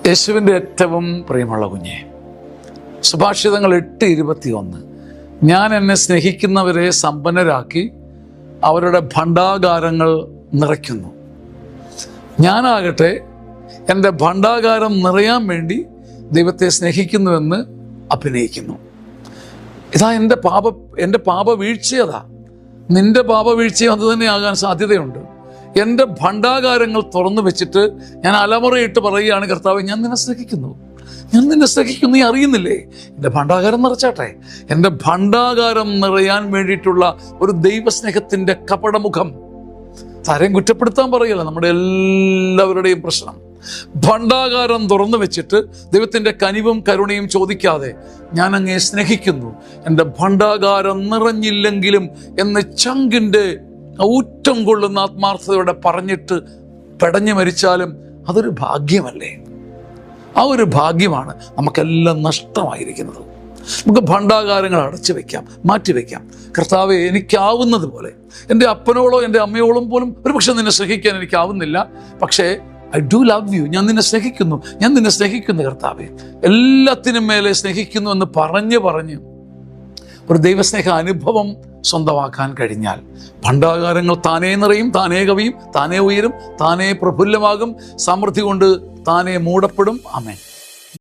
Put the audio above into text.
യേശുവിൻ്റെ ഏറ്റവും പ്രിയമുള്ള കുഞ്ഞെ, സുഭാഷിതങ്ങൾ 8:21, ഞാൻ എന്നെ സ്നേഹിക്കുന്നവരെ സമ്പന്നരാക്കി അവരുടെ ഭണ്ഡാകാരങ്ങൾ നിറയ്ക്കുന്നു. ഞാനാകട്ടെ എൻ്റെ ഭണ്ഡാകാരം നിറയാൻ വേണ്ടി ദൈവത്തെ സ്നേഹിക്കുന്നുവെന്ന് അഭിനയിക്കുന്നു. ഇതാ എൻ്റെ പാപവീഴ്ചയതാ. നിന്റെ പാപവീഴ്ചയും അത് തന്നെ ആകാൻ സാധ്യതയുണ്ട്. എൻ്റെ ഭണ്ഡാകാരങ്ങൾ തുറന്നു വെച്ചിട്ട് ഞാൻ അലമുറയിട്ട് പറയുകയാണ്, കർത്താവേ, ഞാൻ നിന്നെ സ്നേഹിക്കുന്നു, ഞാൻ നിന്നെ സ്നേഹിക്കുന്നു. നീ അറിയുന്നില്ലേ? എൻ്റെ ഭണ്ഡാകാരം നിറച്ചാട്ടെ. എൻ്റെ ഭണ്ഡാകാരം നിറയാൻ വേണ്ടിയിട്ടുള്ള ഒരു ദൈവസ്നേഹത്തിൻ്റെ കപടമുഖം. ആരെയും കുറ്റപ്പെടുത്താൻ പറയല്ല, നമ്മുടെ എല്ലാവരുടെയും പ്രശ്നം. ഭണ്ഡാകാരം തുറന്നു വെച്ചിട്ട് ദൈവത്തിൻ്റെ കനിവും കരുണയും ചോദിക്കാതെ ഞാൻ അങ്ങയെ സ്നേഹിക്കുന്നു, എൻ്റെ ഭണ്ഡാകാരം നിറഞ്ഞില്ലെങ്കിലും എന്ന് ചങ്കിൻ്റെ ഊറ്റം കൊള്ളുന്ന ആത്മാർത്ഥതയോടെ പറഞ്ഞിട്ട് പെടഞ്ഞു മരിച്ചാലും അതൊരു ഭാഗ്യമല്ലേ? ആ ഒരു ഭാഗ്യമാണ് നമുക്കെല്ലാം നഷ്ടമായിരിക്കുന്നത്. നമുക്ക് ഭണ്ഡാകാരങ്ങൾ അടച്ചു വെക്കാം, മാറ്റിവെക്കാം. കർത്താവെ, എനിക്കാവുന്നത് പോലെ, എൻ്റെ അപ്പനോളോ എൻ്റെ അമ്മയോളം പോലും ഒരു പക്ഷെ നിന്നെ സ്നേഹിക്കാൻ എനിക്കാവുന്നില്ല, പക്ഷേ ഐ ഡു ലവ് യു, ഞാൻ നിന്നെ സ്നേഹിക്കുന്നു, ഞാൻ നിന്നെ സ്നേഹിക്കുന്നു കർത്താവെ, എല്ലാത്തിനും മേലെ സ്നേഹിക്കുന്നു എന്ന് പറഞ്ഞ് ഒരു ദൈവസ്നേഹ അനുഭവം സ്വന്തമാക്കാൻ കഴിഞ്ഞാൽ ഭണ്ഡാകാരങ്ങൾ താനേ നിറയും, താനേ കവിയും, താനേ ഉയരും, താനേ പ്രഫുല്ലമാകും, സമൃദ്ധി കൊണ്ട് താനേ മൂടപ്പെടും. ആമേൻ.